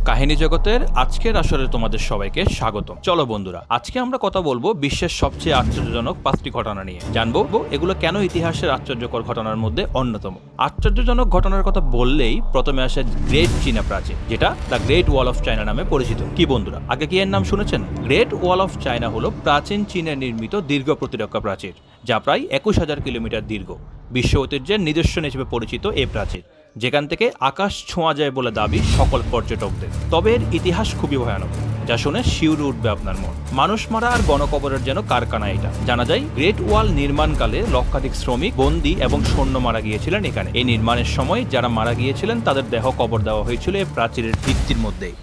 কাহিনী জগতের আজকের আসরে তোমাদের সবাইকে স্বাগতম। চলো বন্ধুরা, আজকে আমরা কথা বলবো বিশ্বের সবচেয়ে আশ্চর্যজনক 5টি ঘটনা নিয়ে। জানবো এগুলো কেন ইতিহাসের আশ্চর্যকর ঘটনার মধ্যে অন্যতম। আশ্চর্যজনক ঘটনার কথা বললেই প্রথমে আসে গ্রেট চীনা প্রাচীর, যেটা the great wall of China নামে পরিচিত। কি বন্ধুরা, আগে কি এর নাম শুনেছেন? গ্রেট ওয়াল অফ চায়না হলো প্রাচীন চীনে নির্মিত দীর্ঘ প্রতিরক্ষা প্রাচীর, যা প্রায় 21,000 কিলোমিটার দীর্ঘ। বিশ্ব ঐতিহ্যের নিদর্শন হিসেবে পরিচিত এই প্রাচীর, যেখান থেকে আকাশ ছোঁয়া যায় বলে দাবি সকল পর্যটকদের। তবে এর ইতিহাস খুবই ভয়ানক, যা শুনে শিউরে উঠবে আপনার মন। মানুষ মারা আর গণকবরের যেন কারখানা এটা। জানা যায় গ্রেট ওয়াল নির্মাণকালে লক্ষাধিক শ্রমিক, বন্দী এবং সৈন্য মারা গিয়েছিলেন এখানে। এই নির্মাণের সময় যারা মারা গিয়েছিলেন তাদের দেহ কবর দেওয়া হয়েছিল এই প্রাচীরের ভিত্তির মধ্যেই।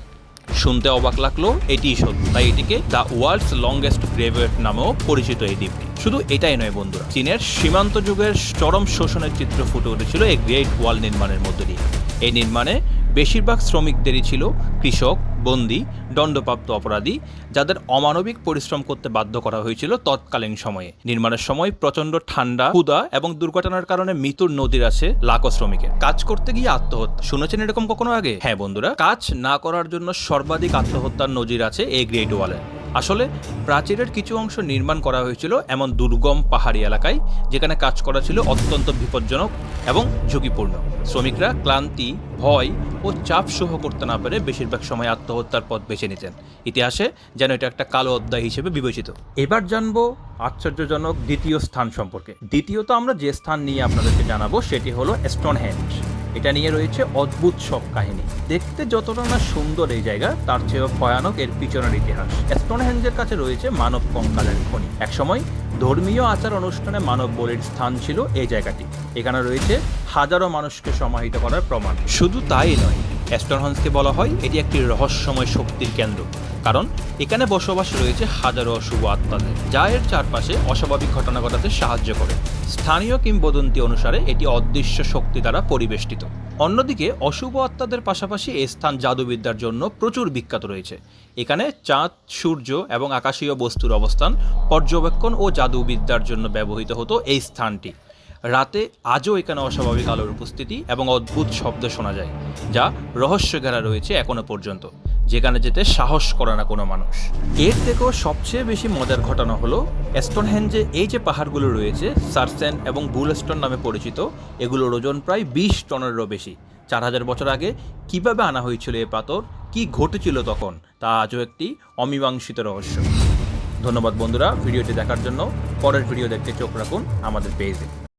শুনতে অবাক লাগলো, এটিই সত্য। তাই এটিকে দ্য ওয়ার্ল্ডস লংগেস্ট গ্রেভয়ার্ড নামেও পরিচিত এই দ্বীপটি। শুধু এটাই নয় বন্ধুরা, চীনের সীমান্ত যুগের চরম শোষণের চিত্র ফুটে উঠেছিল এই গ্রেট ওয়াল নির্মাণের মধ্য দিয়ে। এই নির্মাণে বেশিরভাগ শ্রমিকদেরই ছিল কৃষক, বন্দী, দণ্ডপ্রাপ্ত অপরাধী, যাদের অমানবিক পরিশ্রম করতে বাধ্য করা হয়েছিল তৎকালীন সময়ে। নির্মাণের সময় প্রচন্ড ঠান্ডা, ক্ষুধা এবং দুর্ঘটনার কারণে মৃত্যুর নদীর আছে লাখো শ্রমিকের। কাজ করতে গিয়ে আত্মহত্যা, শুনেছেন এরকম কখনো আগে? হ্যাঁ বন্ধুরা, কাজ না করার জন্য সর্বাধিক আত্মহত্যার নজির আছে এই গ্রেট ওয়ালে। আসলে প্রাচীরের কিছু অংশ নির্মাণ করা হয়েছিল এমন দুর্গম পাহাড়ি এলাকায়, যেখানে কাজ করা ছিল অত্যন্ত বিপজ্জনক এবং ঝুঁকিপূর্ণ। শ্রমিকরা ক্লান্তি, ভয় ও চাপ সহ করতে না পেরে বেশিরভাগ সময় আত্মহত্যার পথ বেছে নিতেন। ইতিহাসে যেন এটা একটা কালো অধ্যায় হিসেবে বিবেচিত। এবার জানবো আশ্চর্যজনক দ্বিতীয় স্থান সম্পর্কে। দ্বিতীয়ত আমরা যে স্থান নিয়ে আপনাদেরকে জানাবো সেটি হলো স্টোনহেঞ্জ। এটা নিয়ে রয়েছে অদ্ভুত সব কাহিনী। দেখতে যতটা না সুন্দর এই জায়গা, তার চেয়েও ভয়ানক এর পিছনের ইতিহাস। স্টোনহেঞ্জের কাছে রয়েছে মানব কঙ্কালের খনি। একসময় ধর্মীয় আচার অনুষ্ঠানে মানব বলির স্থান ছিল এই জায়গাটি। এখানে রয়েছে হাজারো মানুষকে সমাহিত করার প্রমাণ। শুধু তাই নয়, স্টোনহেঞ্জকে বলা হয় এটি একটি রহস্যময় শক্তির কেন্দ্র, কারণ এখানে বসবাস রয়েছে হাজারো অশুভ আত্মাদের, যা এর চারপাশে অস্বাভাবিক ঘটনা ঘটাতে সাহায্য করে। স্থানীয় কিংবদন্তি অনুসারে এটি অদৃশ্য শক্তি দ্বারা পরিবেষ্টিত। অন্যদিকে অশুভ আত্মাদের পাশাপাশি এই স্থান জাদুবিদ্যার জন্য প্রচুর বিখ্যাত রয়েছে। এখানে চাঁদ, সূর্য এবং আকাশীয় বস্তুর অবস্থান পর্যবেক্ষণ ও জাদুবিদ্যার জন্য ব্যবহৃত হতো এই স্থানটি। রাতে আজও এখানে অস্বাভাবিক আলোর উপস্থিতি এবং অদ্ভুত শব্দ শোনা যায়, যা রহস্য ঘেরা রয়েছে এখনো পর্যন্ত, যেখানে যেতে সাহস করে না কোনো মানুষ। এর থেকেও সবচেয়ে বেশি মজার ঘটনা হলো স্টোনহেঞ্জে এই যে পাহাড়গুলো রয়েছে, সারসেন এবং বুলস্টোন নামে পরিচিত, এগুলোর ওজন প্রায় 20 টনেরও বেশি। 4000 বছর আগে কিভাবে আনা হয়েছিল এ পাথর, কি ঘটেছিল তখন, তা আজও একটি অমীমাংসিত রহস্য। ধন্যবাদ বন্ধুরা ভিডিওটি দেখার জন্য। পরের ভিডিও দেখতে চোখ রাখুন আমাদের পেজে।